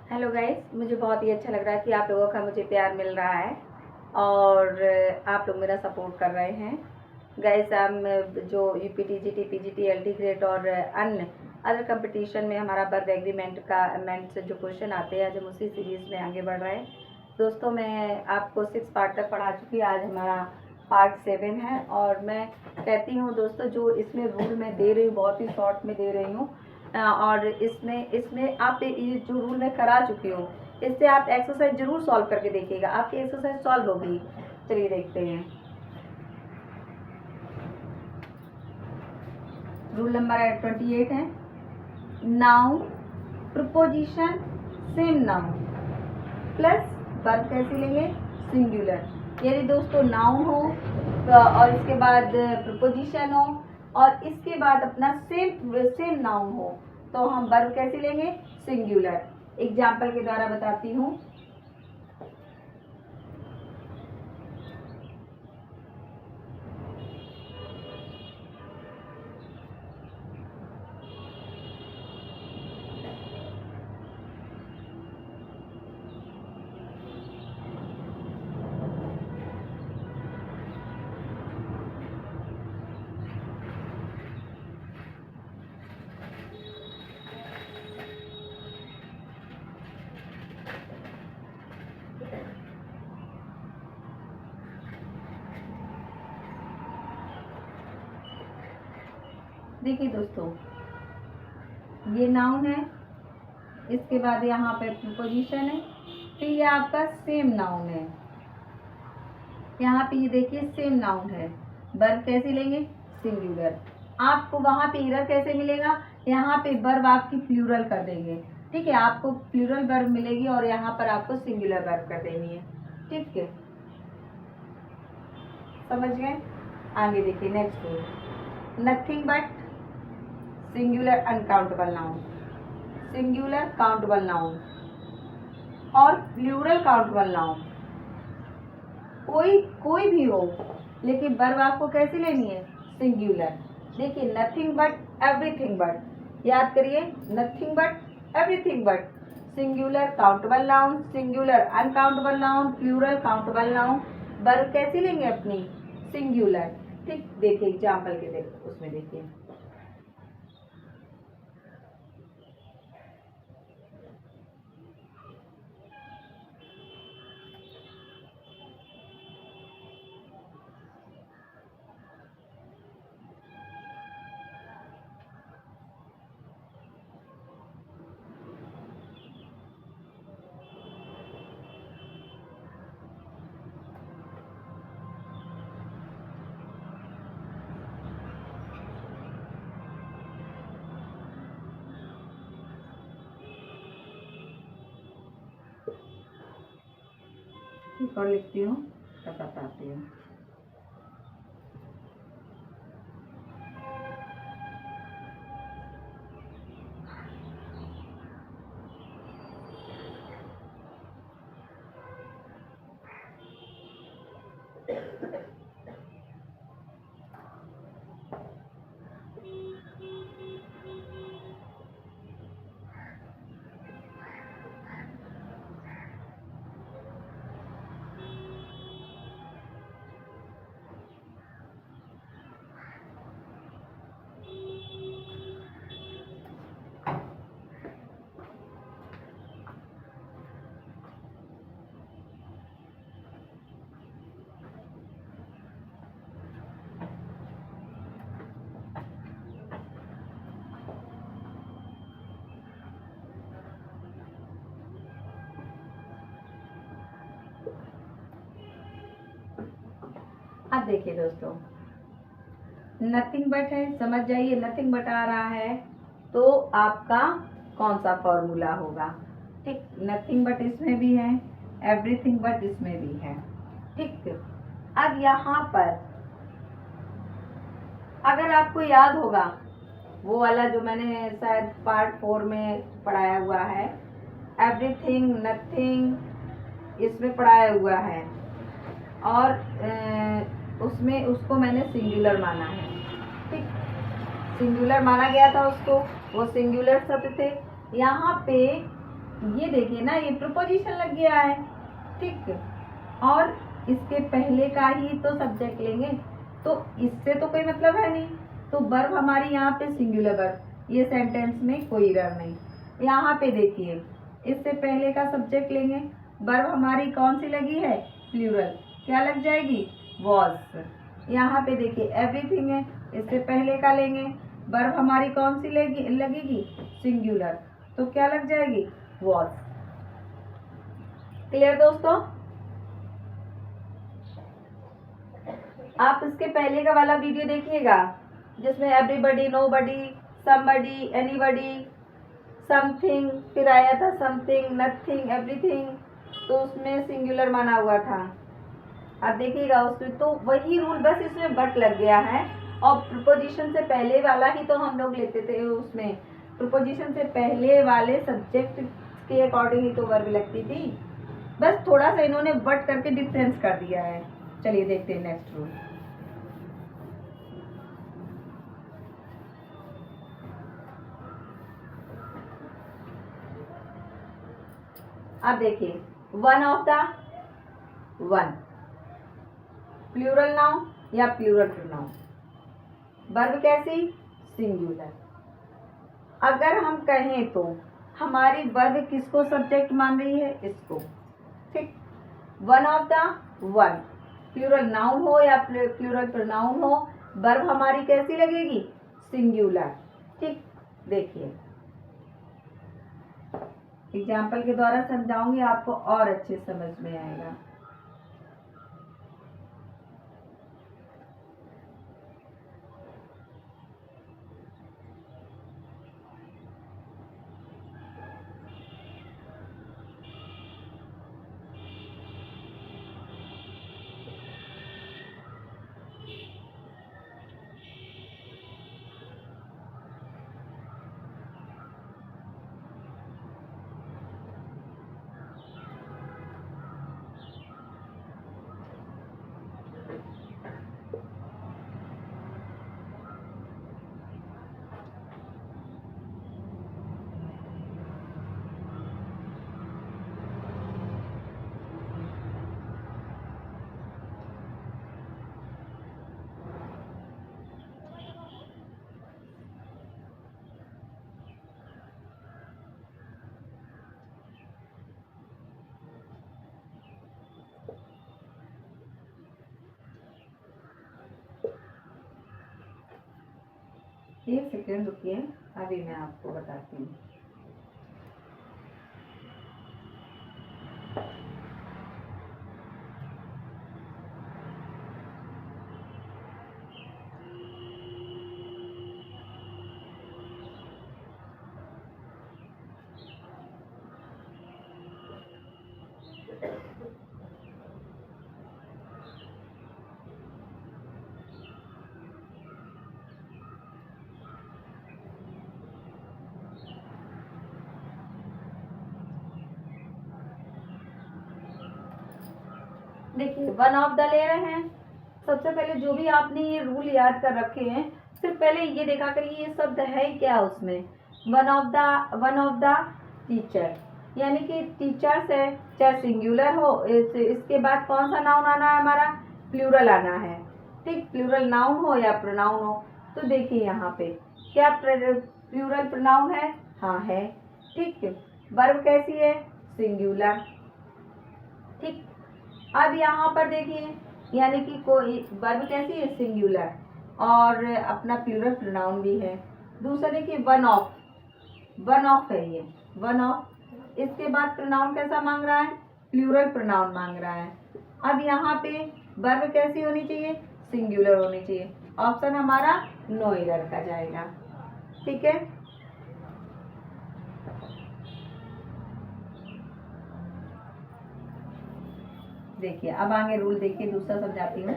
Hello guys, मुझे बहुत ही अच्छा लग रहा है कि आप लोगों का मुझे प्यार मिल रहा है और आप लोग मेरा सपोर्ट कर रहे हैं। गाइस, हम जो यूपीटीजीटी पीजीटी एलटी ग्रेड और अन्य अदर कंपटीशन में हमारा वर्ब एग्रीमेंट से जो क्वेश्चन आते हैं, आज हम उसी सीरीज़ में आगे बढ़ रहे हैं। दोस्तों, मैं आपको 6 पार्ट तक पढ़ा चुकी, आज हमारा पार्ट 7 है। और मैं कहती हूँ दोस्तों, जो इसमें रूल मैं दे रही हूँ बहुत ही शॉर्ट में दे रही हूँ, और इसमें आप ये जो रूल मैं करा चुकी हूँ, इससे आप एक्सरसाइज जरूर सॉल्व करके देखिएगा, आपकी एक्सरसाइज सॉल्व होगी। चलिए देखते हैं। रूल नंबर 28 है, noun preposition same noun plus verb कैसे लेंगे, सिंगुलर। यदि दोस्तों नाउन हो और इसके बाद प्रपोजिशन हो और इसके बाद अपना सेम नाउन हो, तो हम वर्ब कैसे लेंगे, सिंगुलर। एग्जाम्पल के द्वारा बताती हूँ। देखिए दोस्तों, ये नाउन है, इसके बाद यहाँ पे प्रपोजिशन है, फिर ये आपका सेम नाउन है। यहाँ पे ये देखिए सेम नाउन है, वर्ब कैसे लेंगे, सिंगुलर। आपको वहाँ पे एरर कैसे मिलेगा, यहाँ पे वर्ब आपकी प्लूरल कर देंगे, ठीक है। आपको प्लूरल वर्ब मिलेगी और यहाँ पर आपको सिंगुलर वर्ब कर देनी है, ठीक है। समझ गए। आगे देखिए, next rule, nothing but singular uncountable noun, singular countable noun और प्लूरल काउंटेबल नाउन, कोई भी हो, लेकिन वर्ब आपको कैसी लेनी है, सिंगुलर। देखिए, नथिंग बट, एवरीथिंग बट, याद करिए, nothing but, everything but, singular countable noun, singular uncountable noun, plural countable noun, verb कैसी लेंगे अपनी, सिंगुलर, ठीक। देखिए एग्जाम्पल के उसमें देखिए, और लिखती हूँ तब बताती हूँ। अब देखिए दोस्तों, नथिंग बट है, समझ जाइए, नथिंग बट आ रहा है तो आपका कौन सा फॉर्मूला होगा, ठीक। नथिंग बट इसमें भी है, एवरीथिंग बट इसमें भी है, ठीक। अब यहाँ पर अगर आपको याद होगा वो वाला जो मैंने शायद पार्ट 4 में पढ़ाया हुआ है, एवरीथिंग, नथिंग, इसमें पढ़ाया हुआ है, और उसमें उसको मैंने सिंगुलर माना है, ठीक। सिंगुलर माना गया था उसको, वो सिंगुलर शब्द थे। यहाँ पे ये देखिए ना, ये प्रीपोजिशन लग गया है, ठीक। और इसके पहले का ही तो सब्जेक्ट लेंगे, तो इससे तो कोई मतलब है नहीं। तो वर्ब हमारी यहाँ पे सिंगुलर वर्ब, ये सेंटेंस में कोई एरर नहीं। यहाँ पे देखिए, इससे पहले का सब्जेक्ट लेंगे, वर्ब हमारी कौन सी लगी है, प्लूरल, क्या लग जाएगी, वॉज। यहाँ पे देखिए एवरीथिंग है, इससे पहले का लेंगे, वर्ब हमारी कौन सी लगेगी, सिंगुलर, तो क्या लग जाएगी, वॉज। क्लियर दोस्तों? आप इसके पहले का वाला वीडियो देखिएगा, जिसमें everybody, nobody, somebody, anybody, something, फिर आया था समथिंग, नथिंग, एवरीथिंग, तो उसमें सिंगुलर माना हुआ था। आप देखिएगा उसमें तो वही रूल, बस इसमें बट लग गया है। और प्रीपोजिशन से पहले वाला ही तो हम लोग लेते थे, उसमें प्रीपोजिशन से पहले वाले सब्जेक्ट के अकॉर्डिंग ही तो वर्ब लगती थी। बस थोड़ा सा इन्होंने बट करके डिफरेंस कर दिया है। चलिए देखते हैं नेक्स्ट रूल। अब देखिए, one of the, one plural noun या प्लूरल प्रोनाउन, वर्ब कैसी, सिंगुलर। अगर हम कहें तो हमारी वर्ब किसको सब्जेक्ट मान रही है, इसको, ठीक। One of the, one plural noun हो या प्लूरल प्रोनाउन हो, वर्ब हमारी कैसी लगेगी, सिंगुलर, ठीक। देखिए एग्जाम्पल के द्वारा समझाऊंगी, आपको और अच्छे समझ में आएगा। एक सेकेंड रुकिए, अभी मैं आपको बताती हूँ। देखिए वन ऑफ द ले रहे हैं, सबसे पहले जो भी आपने ये रूल याद कर रखे हैं, सिर्फ पहले ये देखा करिए ये शब्द है क्या उसमें, वन ऑफ द टीचर, यानी कि टीचर्स है, चाहे सिंगुलर हो, इसके बाद कौन सा नाउन आना है हमारा, प्लूरल आना है, ठीक। प्लूरल नाउन हो या प्रोनाउन हो, तो देखिए यहाँ पे क्या प्लूरल प्रोनाउन है, हाँ है, ठीक। वर्ब कैसी है, सिंगुलर, ठीक। अब यहाँ पर देखिए, यानी कि कोई वर्ब कैसी है, सिंगुलर, और अपना प्लूरल प्रोनाउन भी है। दूसरा देखिए वन ऑफ है, ये वन ऑफ, इसके बाद प्रोनाउन कैसा मांग रहा है, प्लूरल प्रोनाउन मांग रहा है। अब यहाँ पे वर्ब कैसी होनी चाहिए, सिंगुलर होनी चाहिए। ऑप्शन हमारा नो एरर का जाएगा, ठीक है। देखिए अब आगे रूल देखिए, दूसरा समझाती हूँ।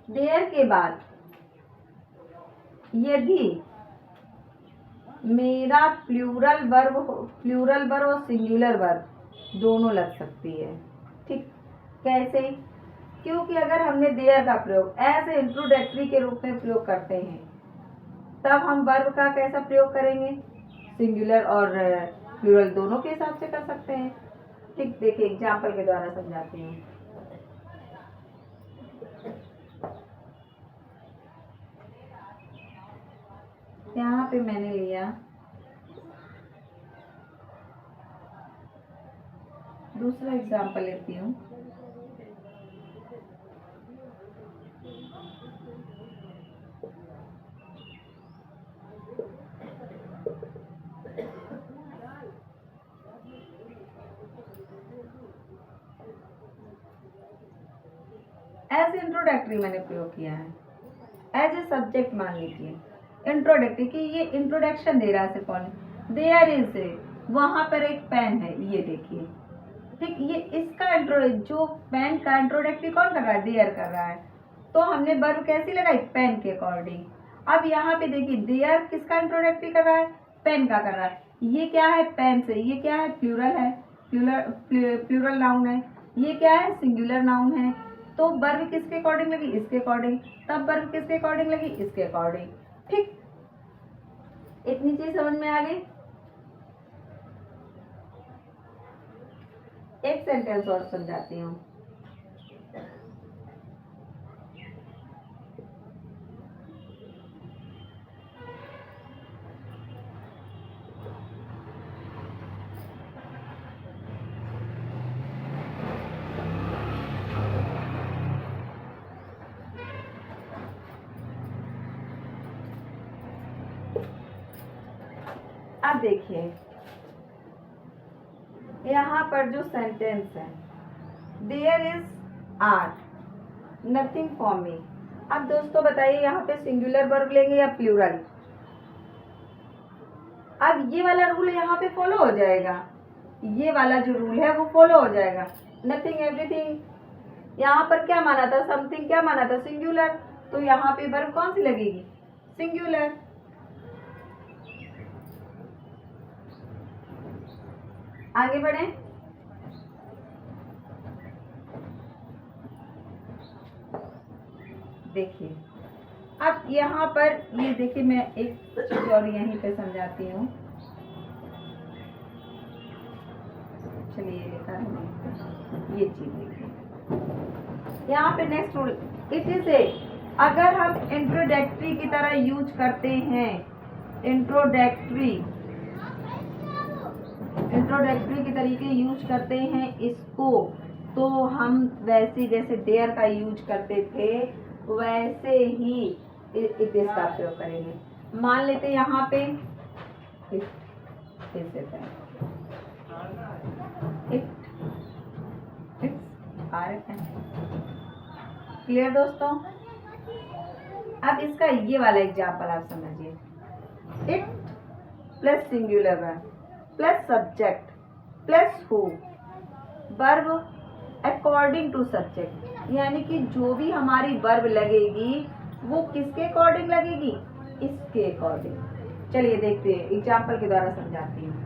देयर के बाद यदि मेरा प्लूरल वर्ब और सिंगुलर वर्ब दोनों लग सकती है, ठीक। कैसे, क्योंकि अगर हमने देयर का प्रयोग एज ए इंट्रोडक्टरी के रूप में प्रयोग करते हैं, तब हम वर्ब का कैसा प्रयोग करेंगे, सिंगुलर और प्लूरल दोनों के हिसाब से कर सकते हैं। ठीक, देखिए एग्जाम्पल के द्वारा समझाती हूँ। यहाँ पे मैंने लिया दूसरा एग्जाम्पल लेती हूँ। एज इंट्रोडक्टरी मैंने प्रयोग किया है, एज ए सब्जेक्ट मान लीजिए इंट्रोडक्टरी की, ये इंट्रोडक्शन दे रहा है सिर्फ कौन, देयर इज, वहां पर एक पेन है, ये देखिए। ठीक, ये इसका जो पेन का इंट्रोडक्टरी कौन कर रहा है, देयर कर रहा है, तो हमने वर्ब कैसी लगाई, पेन के अकॉर्डिंग। अब यहाँ पे देखिए देयर किसका इंट्रोडक्टरी कर रहा है, पेन का कर रहा है। ये क्या है, पेन से, ये क्या है, प्लूरल है, प्लूरल नाउन है। ये क्या है, सिंगुलर नाउन है। तो वर्ब किसके अकॉर्डिंग लगी, इसके अकॉर्डिंग। तब वर्ब किसके अकॉर्डिंग लगी, इसके अकॉर्डिंग। ठीक, इतनी चीज समझ में आ गई। एक सेंटेंस और समझाती हूँ। अब देखिए यहाँ पर जो सेंटेंस है, there is art nothing for me. अब दोस्तों बताइए यहाँ पे सिंगुलर वर्ब लेंगे या प्लूरल। अब ये वाला रूल यहाँ पे फॉलो हो जाएगा, ये वाला जो रूल है वो फॉलो हो जाएगा। नथिंग एवरीथिंग, यहाँ पर क्या माना था, समथिंग क्या माना था, सिंगुलर, तो यहाँ पे वर्ब कौन सी लगेगी, सिंगुलर। आगे बढ़े। देखिए अब यहाँ पर ये देखिए, मैं एक चीज और यहीं पे समझाती हूँ। चलिए ये चीज देखिए यहाँ पे next rule, it is a, अगर हम इंट्रोडक्टरी की तरह यूज करते हैं, इंट्रोडक्टरी के तरीके यूज करते हैं इसको, तो हम वैसे जैसे देयर का यूज करते थे वैसे ही इट इज का प्रयोग करेंगे। मान लेते यहाँ पे क्लियर दोस्तों। अब इसका ये वाला एग्जाम्पल आप समझिए, it plus singular verb plus subject plus who, verb according to subject, यानी कि जो भी हमारी वर्ब लगेगी वो किसके अकॉर्डिंग लगेगी, इसके अकॉर्डिंग। चलिए देखते हैं, एग्जाम्पल के द्वारा समझाती हूँ।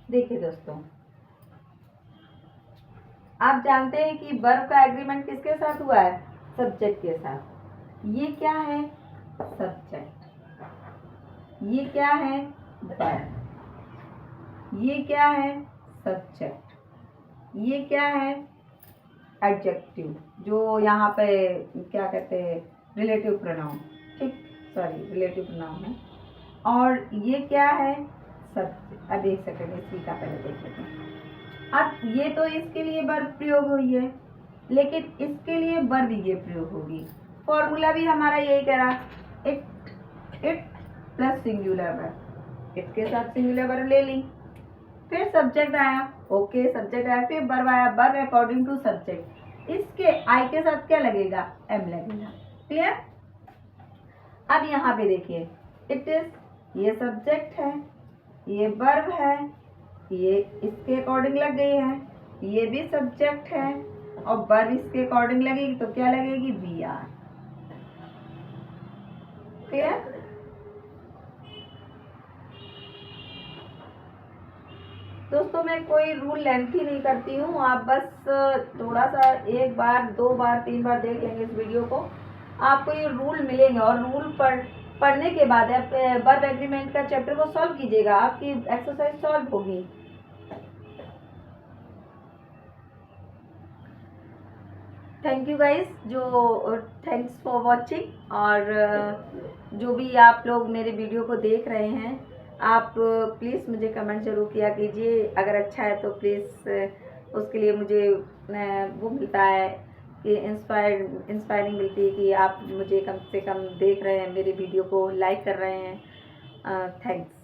देखिए दोस्तों, आप जानते हैं कि वर्ब का एग्रीमेंट किसके साथ हुआ है, सब्जेक्ट के साथ। ये क्या है, सब्जेक्ट, ये क्या है, वर्ब, ये क्या है, सब्जेक्ट, ये क्या है, एडजेक्टिव, जो यहाँ पे क्या कहते हैं, रिलेटिव प्रोनाउन। ठीक, सॉरी रिलेटिव प्रोनाउन है। और ये क्या है, सब्जेक्ट। अब एक सेकंड, इसी का पहले देख लेते हैं। अब ये तो इसके लिए वर्ब प्रयोग हुई है, लेकिन इसके लिए वर्ब ये प्रयोग होगी। फॉर्मूला भी हमारा यही कह रहा, it plus singular verb, it के साथ सिंगुलर वर्ब ले ली, फिर सब्जेक्ट आया, ओके सब्जेक्ट आया, फिर वर्ब आया, वर्ब अकॉर्डिंग टू सब्जेक्ट, इसके आई के साथ क्या लगेगा, एम लगेगा। क्लियर। अब यहाँ पे देखिए, इट इज, ये सब्जेक्ट है, ये वर्ब है, ये इसके अकॉर्डिंग लग गई है, ये भी सब्जेक्ट है और वर्ब इसके अकॉर्डिंग लगेगी तो क्या लगेगी, वी आर। क्लियर। दोस्तों मैं कोई रूल लेंथी नहीं करती हूँ, आप बस थोड़ा सा एक बार, दो बार, तीन बार देख लेंगे इस वीडियो को, आपको ये रूल मिलेंगे और रूल पढ़ने के बाद आप वर्ब एग्रीमेंट का चैप्टर को सॉल्व कीजिएगा, आपकी एक्सरसाइज सॉल्व होगी। Thank you guys, thanks for watching. और जो भी आप लोग मेरे वीडियो को देख रहे हैं, आप प्लीज़ मुझे कमेंट ज़रूर किया कीजिए, अगर अच्छा है तो प्लीज़ उसके लिए मुझे वो मिलता है कि इंस्पायरिंग मिलती है कि आप मुझे कम से कम देख रहे हैं, मेरे वीडियो को लाइक कर रहे हैं। थैंक्स।